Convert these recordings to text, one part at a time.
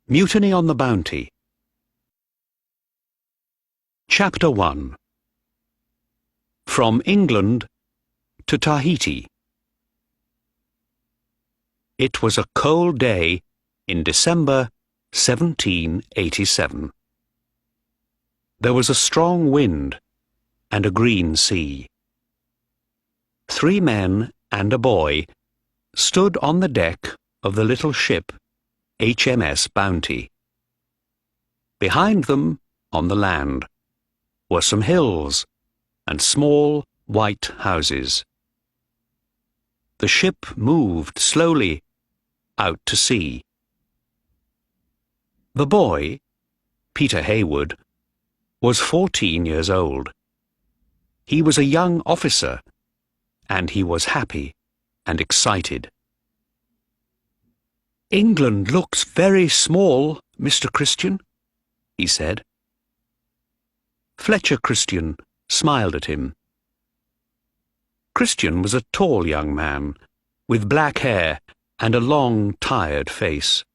Mutiny on the Bounty. Chapter 1. From England to Tahiti. It was a cold day in December 1787. There was a strong wind and a green sea. 3 men and a boy stood on the deck of the little ship HMS Bounty. Behind them, on the land, were some hills and small white houses. The ship moved slowly out to sea. The boy, Peter Heywood, was 14 years old. He was a young officer, and he was happy and excited. "England looks very small, Mr. Christian," he said. Fletcher Christian smiled at him. Christian was a tall young man, with black hair and a long, tired face.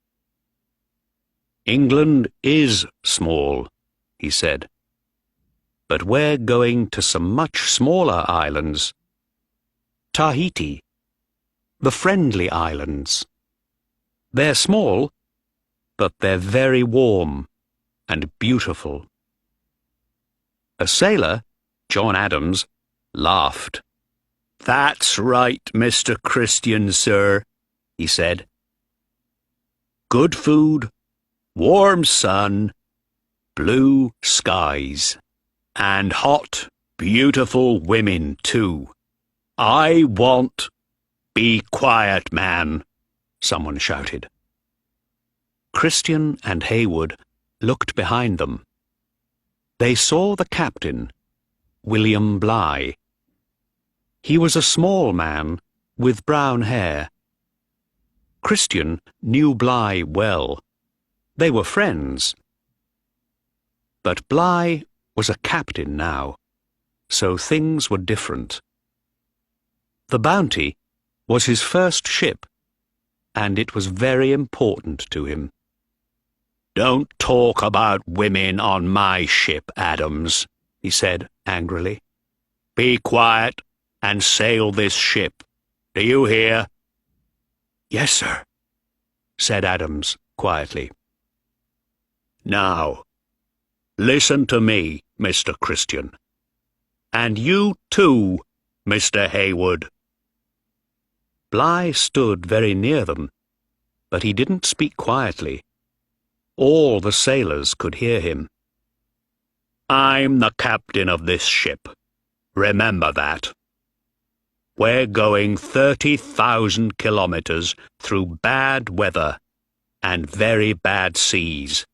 "England is small," he said, "but we're going to some much smaller islands. Tahiti, the Friendly Islands. They're small, but they're very warm and beautiful." A sailor, John Adams, laughed. "That's right, Mr. Christian, sir," he said. "Good food, warm sun, blue skies, and hot, beautiful women, too. I want—" "Be quiet, man," someone shouted. Christian and Heywood looked behind them. They saw the captain, William Bligh. He was a small man with brown hair. Christian knew Bligh well. They were friends. But Bligh was a captain now, so things were different. The Bounty was his first ship, and it was very important to him. "Don't talk about women on my ship, Adams," he said angrily. "Be quiet and sail this ship. Do you hear?" "Yes, sir," said Adams quietly. "Now, listen to me, Mr. Christian. And you too, Mr. Heywood." Bligh stood very near them, but he didn't speak quietly. All the sailors could hear him. "I'm the captain of this ship. Remember that. We're going 30,000 kilometers through bad weather and very bad seas.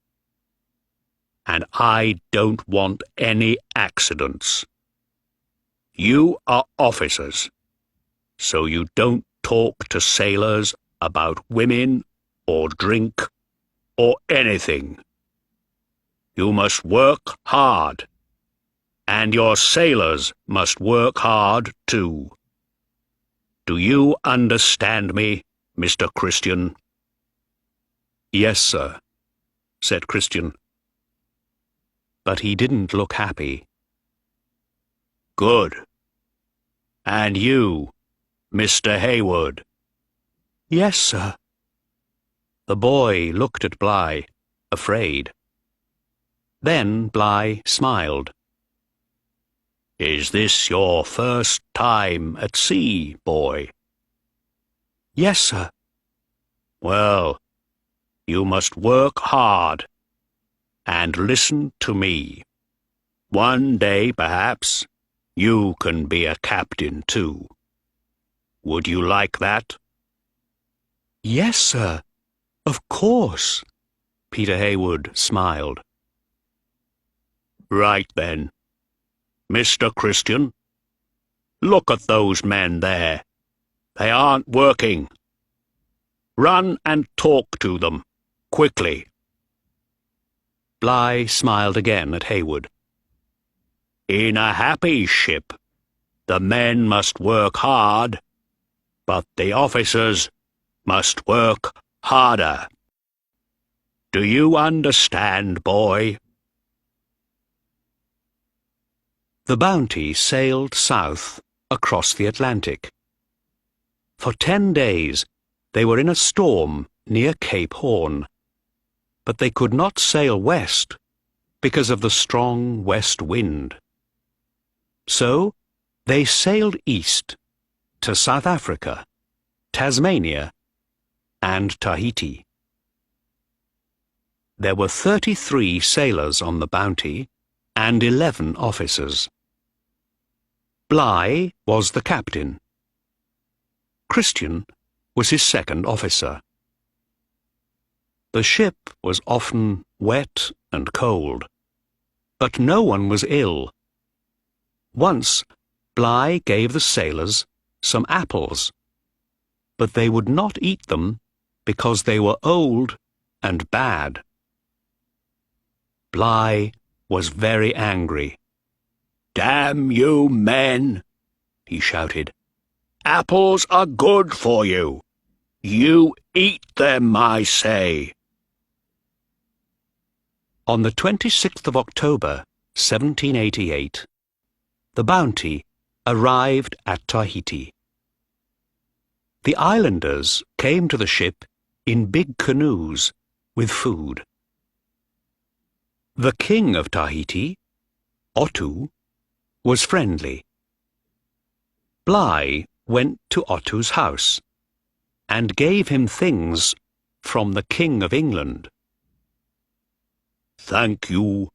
And I don't want any accidents. You are officers, so you don't talk to sailors about women or drink or anything. You must work hard, and your sailors must work hard too. Do you understand me, Mr. Christian?" "Yes, sir," said Christian. But he didn't look happy. "Good. And you, Mr. Heywood?" "Yes, sir." The boy looked at Bligh, afraid. Then Bligh smiled. "Is this your first time at sea, boy?" "Yes, sir." "Well, you must work hard, and listen to me. One day, perhaps, you can be a captain too. Would you like that?" "Yes, sir, of course," Peter Heywood smiled. "Right then. Mr. Christian, look at those men there. They aren't working. Run and talk to them, quickly." Bligh smiled again at Heywood. "In a happy ship, the men must work hard, but the officers must work harder." Do you understand, boy? The Bounty sailed south across the Atlantic. For 10 days they were in a storm near Cape Horn, but they could not sail west because of the strong west wind. So they sailed east to South Africa, Tasmania, and Tahiti. There were 33 sailors on the Bounty and 11 officers. Bligh was the captain. Christian was his second officer. The ship was often wet and cold, but no one was ill. Once, Bligh gave the sailors some apples, but they would not eat them because they were old and bad. Bligh was very angry. "Damn you men!" he shouted. "Apples are good for you. You eat them, I say." On the 26th of October, 1788, the Bounty arrived at Tahiti. The islanders came to the ship in big canoes with food. The king of Tahiti, Otto, was friendly. Bligh went to Otto's house and gave him things from the King of England. "Thank you,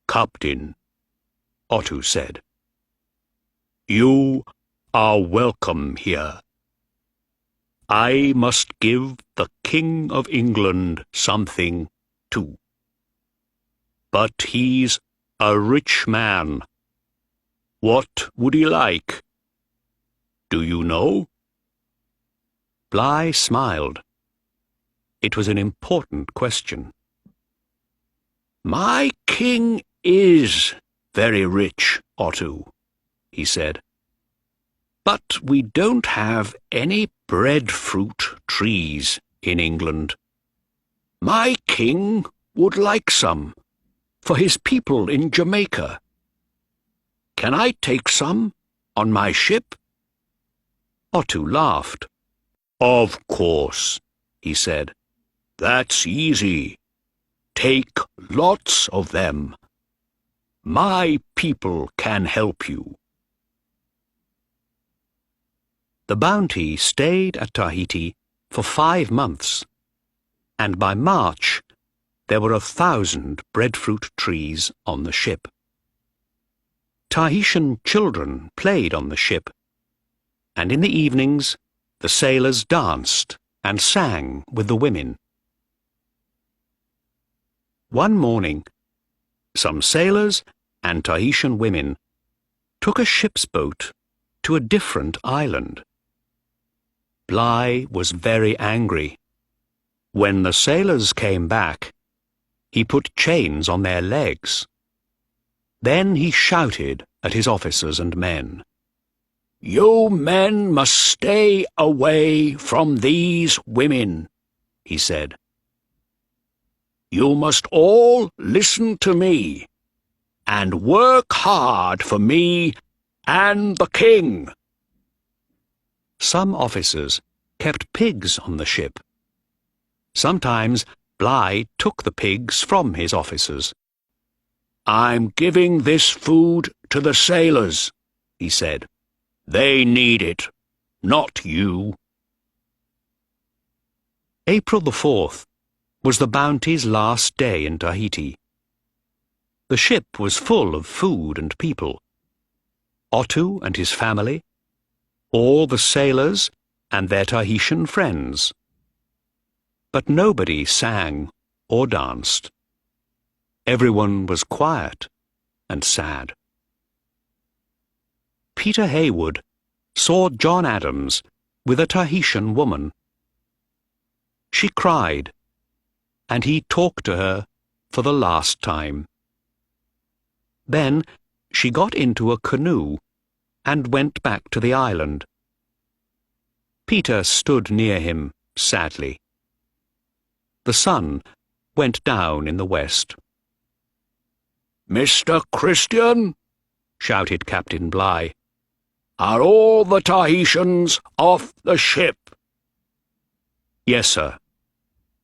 Captain," Otto said. "You are welcome here. I must give the King of England something too. But he's a rich man. What would he like? Do you know?" Bligh smiled. It was an important question. "My king is very rich, Otto," he said. "But we don't have any breadfruit trees in England. My king would like some for his people in Jamaica. Can I take some on my ship?" Otto laughed. "Of course," he said. "That's easy. Take lots of them. My people can help you." The Bounty stayed at Tahiti for 5 months, and by March there were 1,000 breadfruit trees on the ship. Tahitian children played on the ship, and in the evenings the sailors danced and sang with the women. One morning, some sailors and Tahitian women took a ship's boat to a different island. Bligh was very angry. When the sailors came back, he put chains on their legs. Then he shouted at his officers and men. "You men must stay away from these women," he said. "You must all listen to me and work hard for me and the king." Some officers kept pigs on the ship. Sometimes Bligh took the pigs from his officers. "I'm giving this food to the sailors," he said. "They need it, not you." April the 4th was the Bounty's last day in Tahiti. The ship was full of food and people. Otto and his family, all the sailors and their Tahitian friends. But nobody sang or danced. Everyone was quiet and sad. Peter Heywood saw John Adams with a Tahitian woman. She cried, and he talked to her for the last time. Then she got into a canoe and went back to the island. Peter stood near him sadly. The sun went down in the west. "Mr. Christian," shouted Captain Bligh, "are all the Tahitians off the ship?" "Yes, sir,"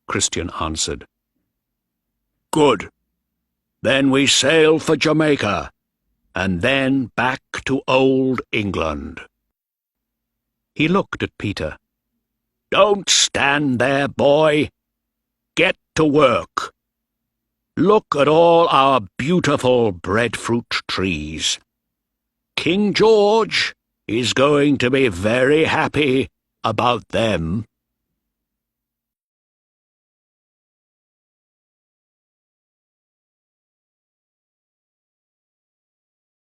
Christian answered. "Good. Then we sail for Jamaica, and then back to old England." He looked at Peter. "Don't stand there, boy. Get to work. Look at all our beautiful breadfruit trees. King George is going to be very happy about them."